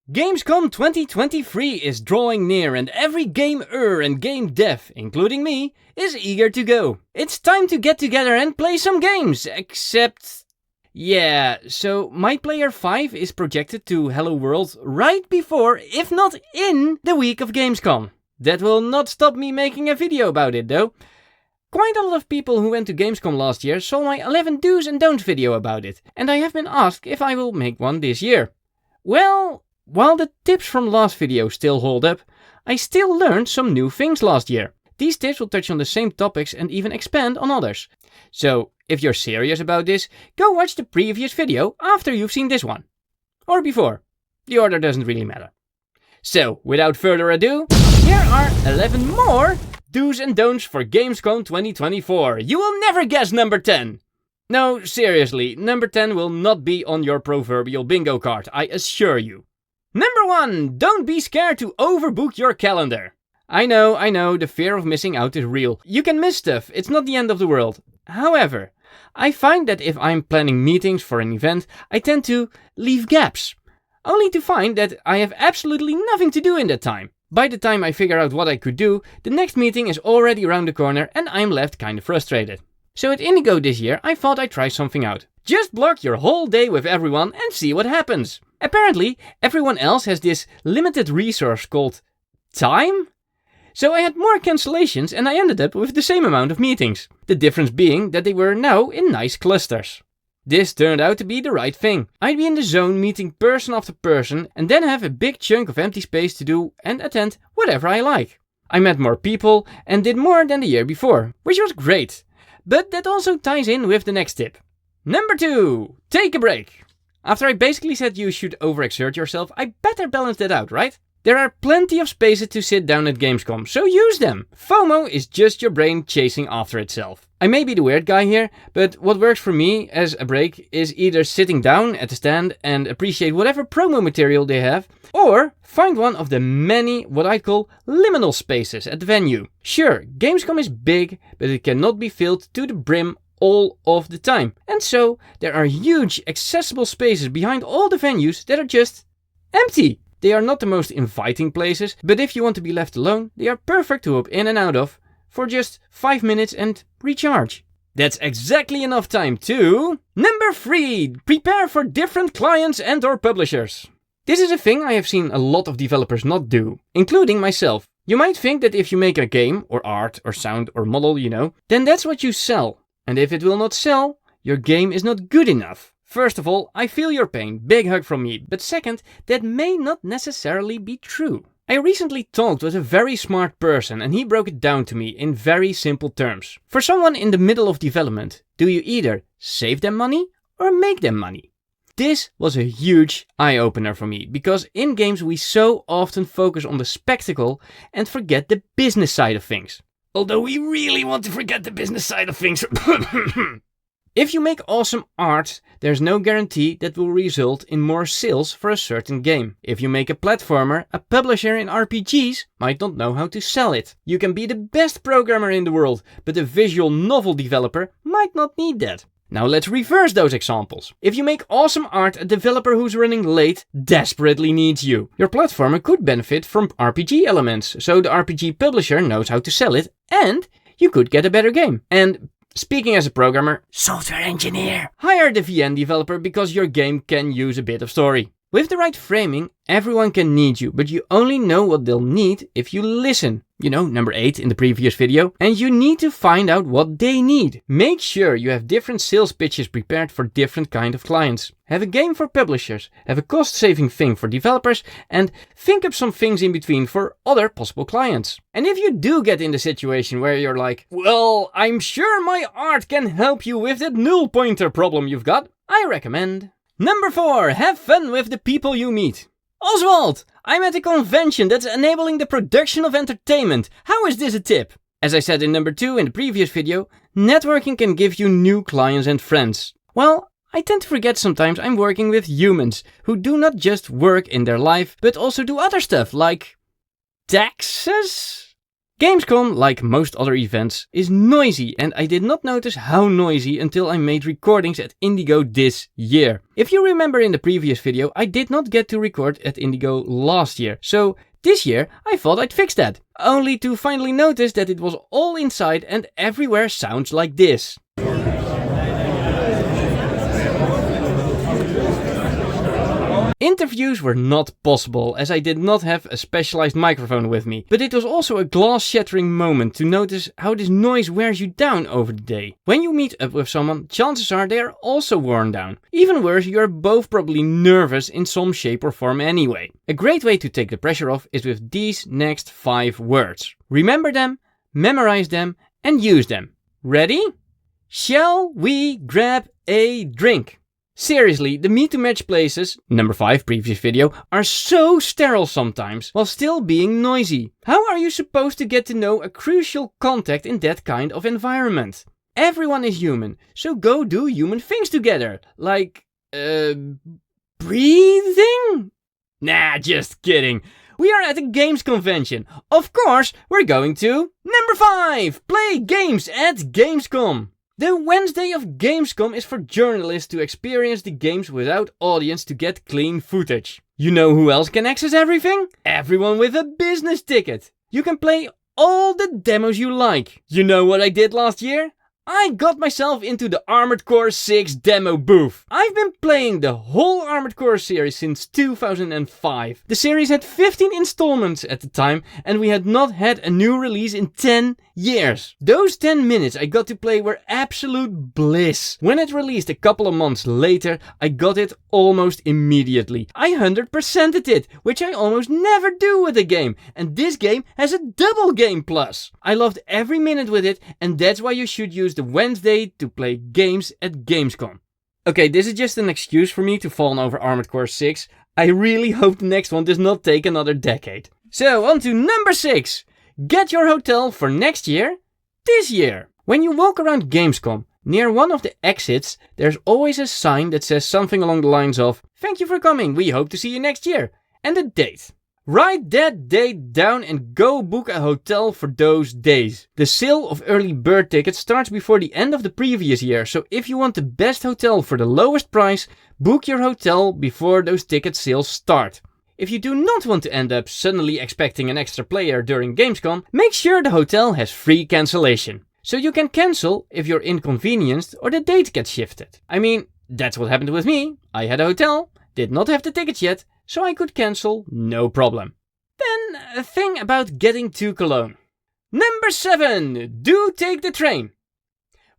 Gamescom 2023 is drawing near and every gamer and game dev, including me, is eager to go. It's time to get together and play some games, except... Yeah, so My Player 5 is projected to Hello World right before, if not in, the week of Gamescom. That will not stop me making a video about it though. Quite a lot of people who went to Gamescom last year saw my 11 do's and don'ts video about it, and I have been asked if I will make one this year. Well, while the tips from last video still hold up, I still learned some new things last year. These tips will touch on the same topics and even expand on others. So, if you're serious about this, go watch the previous video after you've seen this one. Or before. The order doesn't really matter. So, without further ado, here are 11 more do's and don'ts for Gamescom 2024. You will never guess number 10. No, seriously, number 10 will not be on your proverbial bingo card, I assure you. Number 1, don't be scared to overbook your calendar. I know, the fear of missing out is real. You can miss stuff, it's not the end of the world. However, I find that if I'm planning meetings for an event, I tend to leave gaps. Only to find that I have absolutely nothing to do in that time. By the time I figure out what I could do, the next meeting is already around the corner and I'm left kinda frustrated. So at Indigo this year, I thought I'd try something out. Just block your whole day with everyone and see what happens. Apparently, everyone else has this limited resource called time. So I had more cancellations and I ended up with the same amount of meetings. The difference being that they were now in nice clusters. This turned out to be the right thing. I'd be in the zone meeting person after person and then have a big chunk of empty space to do and attend whatever I like. I met more people and did more than the year before, which was great. But that also ties in with the next tip. Number 2, take a break. After I basically said you should overexert yourself, I better balance that out, right? There are plenty of spaces to sit down at Gamescom, so use them. FOMO is just your brain chasing after itself. I may be the weird guy here, but what works for me as a break is either sitting down at the stand and appreciate whatever promo material they have, or find one of the many what I call liminal spaces at the venue. Sure, Gamescom is big, but it cannot be filled to the brim all of the time. And so, there are huge accessible spaces behind all the venues that are just empty. They are not the most inviting places, but if you want to be left alone, they are perfect to hop in and out of for just 5 minutes and recharge. That's exactly enough time to... Number 3, prepare for different clients and or publishers. This is a thing I have seen a lot of developers not do, including myself. You might think that if you make a game, or art, or sound, or model, then that's what you sell. And if it will not sell, your game is not good enough. First of all, I feel your pain, big hug from me, but second, that may not necessarily be true. I recently talked with a very smart person and he broke it down to me in very simple terms. For someone in the middle of development, do you either save them money or make them money? This was a huge eye-opener for me, because in games we so often focus on the spectacle and forget the business side of things. Although we really want to forget the business side of things. If you make awesome art, there's no guarantee that will result in more sales for a certain game. If you make a platformer, a publisher in RPGs might not know how to sell it. You can be the best programmer in the world, but a visual novel developer might not need that. Now let's reverse those examples. If you make awesome art, a developer who's running late desperately needs you. Your platformer could benefit from RPG elements, so the RPG publisher knows how to sell it, and you could get a better game. And speaking as a programmer, software engineer, hire the VN developer because your game can use a bit of story. With the right framing, everyone can need you, but you only know what they'll need if you listen. Number 8 in the previous video. And you need to find out what they need. Make sure you have different sales pitches prepared for different kind of clients. Have a game for publishers, have a cost-saving thing for developers, and think up some things in between for other possible clients. And if you do get in the situation where you're like, well, I'm sure my art can help you with that null pointer problem you've got, I recommend. Number 4, have fun with the people you meet. Oswald, I'm at a convention that's enabling the production of entertainment. How is this a tip? As I said in number 2 in the previous video, networking can give you new clients and friends. Well, I tend to forget sometimes I'm working with humans who do not just work in their life, but also do other stuff like taxes? Gamescom, like most other events, is noisy, and I did not notice how noisy until I made recordings at Indigo this year. If you remember in the previous video, I did not get to record at Indigo last year, so this year I thought I'd fix that. Only to finally notice that it was all inside and everywhere sounds like this. Interviews were not possible as I did not have a specialized microphone with me, but it was also a glass-shattering moment to notice how this noise wears you down over the day. When you meet up with someone, chances are they are also worn down. Even worse, you are both probably nervous in some shape or form anyway. A great way to take the pressure off is with these next 5 words. Remember them, memorize them, and use them. Ready? Shall we grab a drink? Seriously, the meet to match places, number 5 previous video, are so sterile sometimes, while still being noisy. How are you supposed to get to know a crucial contact in that kind of environment? Everyone is human, so go do human things together, like, breathing? Nah, just kidding. We are at a games convention. Of course, we're going to number 5, play games at Gamescom. The Wednesday of Gamescom is for journalists to experience the games without audience to get clean footage. You know who else can access everything? Everyone with a business ticket. You can play all the demos you like. You know what I did last year? I got myself into the Armored Core 6 demo booth. I've been playing the whole Armored Core series since 2005. The series had 15 installments at the time and we had not had a new release in 10 years. Those 10 minutes I got to play were absolute bliss. When it released a couple of months later, I got it almost immediately. I 100%ed it, which I almost never do with a game. And this game has a double game plus. I loved every minute with it and that's why you should use the Wednesday to play games at Gamescom. Okay, this is just an excuse for me to fawn over Armored Core 6. I really hope the next one does not take another decade. So, on to number 6. Get your hotel for next year, this year. When you walk around Gamescom, near one of the exits, there's always a sign that says something along the lines of, "Thank you for coming, we hope to see you next year," and a date. Write that date down and go book a hotel for those days. The sale of early bird tickets starts before the end of the previous year, so if you want the best hotel for the lowest price, book your hotel before those ticket sales start. If you do not want to end up suddenly expecting an extra player during Gamescom, make sure the hotel has free cancellation. So you can cancel if you're inconvenienced or the date gets shifted. I mean, that's what happened with me. I had a hotel, did not have the tickets yet, so I could cancel, no problem. Then, a thing about getting to Cologne. Number 7, do take the train.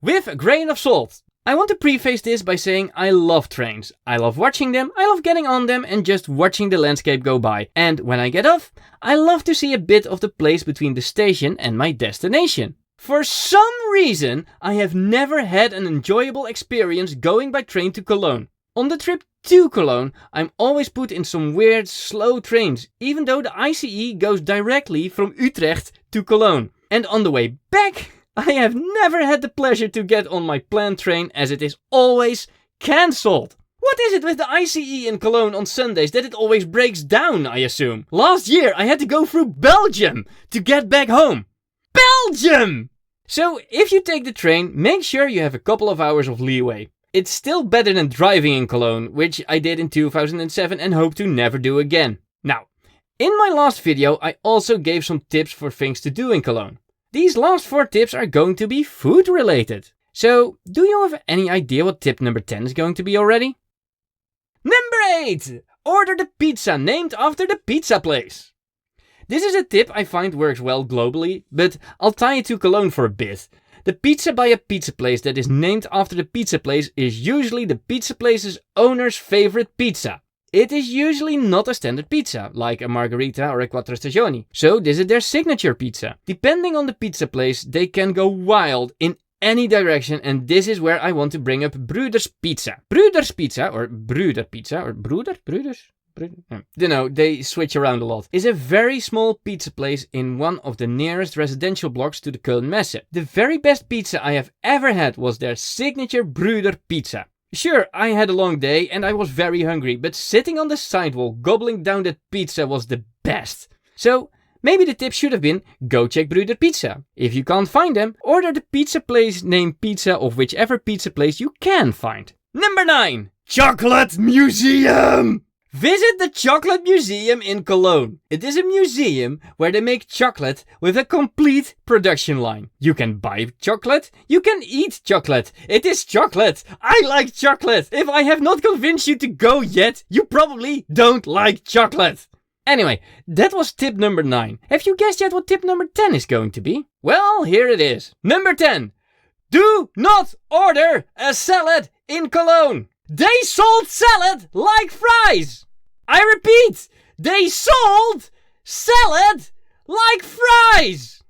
With a grain of salt. I want to preface this by saying I love trains. I love watching them, I love getting on them and just watching the landscape go by. And when I get off, I love to see a bit of the place between the station and my destination. For some reason, I have never had an enjoyable experience going by train to Cologne. On the trip to Cologne, I'm always put in some weird, slow trains, even though the ICE goes directly from Utrecht to Cologne. And on the way back, I have never had the pleasure to get on my planned train as it is always cancelled. What is it with the ICE in Cologne on Sundays that it always breaks down, I assume? Last year I had to go through Belgium to get back home. Belgium! So if you take the train, make sure you have a couple of hours of leeway. It's still better than driving in Cologne, which I did in 2007 and hope to never do again. Now, in my last video I also gave some tips for things to do in Cologne. These last 4 tips are going to be food related. So, do you have any idea what tip number 10 is going to be already? Number 8! Order the pizza named after the pizza place. This is a tip I find works well globally, but I'll tie it to Cologne for a bit. The pizza by a pizza place that is named after the pizza place is usually the pizza place's owner's favorite pizza. It is usually not a standard pizza, like a margherita or a quattro stagioni, so this is their signature pizza. Depending on the pizza place, they can go wild in any direction, and this is where I want to bring up Broeder's Pizza. Broeder's Pizza, or Broeder Pizza, or Broeders? You know, they switch around a lot. Is a very small pizza place in one of the nearest residential blocks to the Köln Messe. The very best pizza I have ever had was their signature Broeder Pizza. Sure, I had a long day and I was very hungry, but sitting on the sidewalk gobbling down that pizza was the best. So, Maybe the tip should have been, go check Brüder Pizza. If you can't find them, order the pizza place named Pizza of whichever pizza place you can find. Number 9. Chocolate Museum! Visit the Chocolate Museum in Cologne. It is a museum where they make chocolate with a complete production line. You can buy chocolate, you can eat chocolate. It is chocolate. I like chocolate. If I have not convinced you to go yet, you probably don't like chocolate. Anyway, that was tip number 9. Have you guessed yet what tip number 10 is going to be? Well, here it is. Number 10. Do not order a salad in Cologne. They sold salad like fries. I repeat, they sold salad like fries.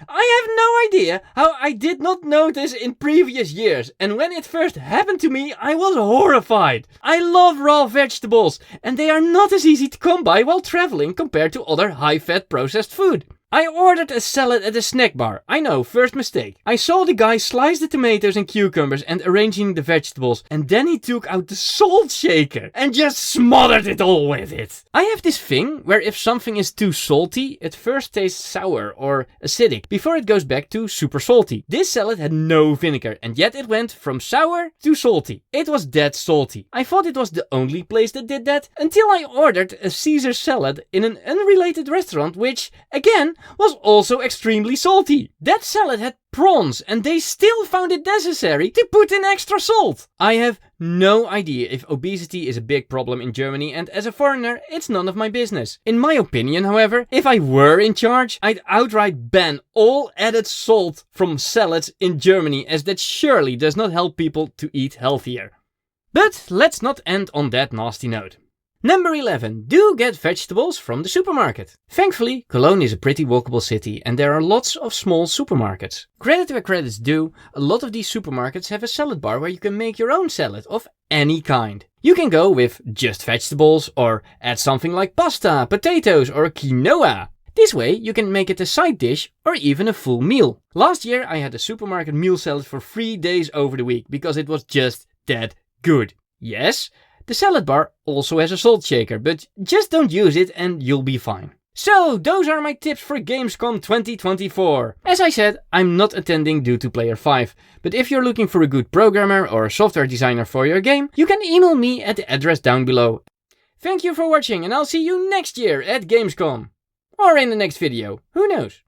I have no idea how I did not notice in previous years, and when it first happened to me, I was horrified. I love raw vegetables, and they are not as easy to come by while traveling compared to other high-fat processed food. I ordered a salad at a snack bar. I know, first mistake. I saw the guy slice the tomatoes and cucumbers and arranging the vegetables, and then he took out the salt shaker and just smothered it all with it. I have this thing where if something is too salty, it first tastes sour or acidic before it goes back to super salty. This salad had no vinegar, and yet it went from sour to salty. It was that salty. I thought it was the only place that did that until I ordered a Caesar salad in an unrelated restaurant, which, again, was also extremely salty. That salad had prawns, and they still found it necessary to put in extra salt. I have no idea if obesity is a big problem in Germany, and as a foreigner, it's none of my business. In my opinion, however, if I were in charge, I'd outright ban all added salt from salads in Germany, as that surely does not help people to eat healthier. But let's not end on that nasty note. Number 11. Do get vegetables from the supermarket. Thankfully, Cologne is a pretty walkable city and there are lots of small supermarkets. Credit where credit's due, a lot of these supermarkets have a salad bar where you can make your own salad of any kind. You can go with just vegetables or add something like pasta, potatoes or quinoa. This way you can make it a side dish or even a full meal. Last year I had a supermarket meal salad for 3 days over the week because it was just that good. Yes, the salad bar also has a salt shaker, but just don't use it and you'll be fine. So, those are my tips for Gamescom 2024. As I said, I'm not attending due to Player 5, but if you're looking for a good programmer or a software designer for your game, you can email me at the address down below. Thank you for watching and I'll see you next year at Gamescom. Or in the next video, who knows?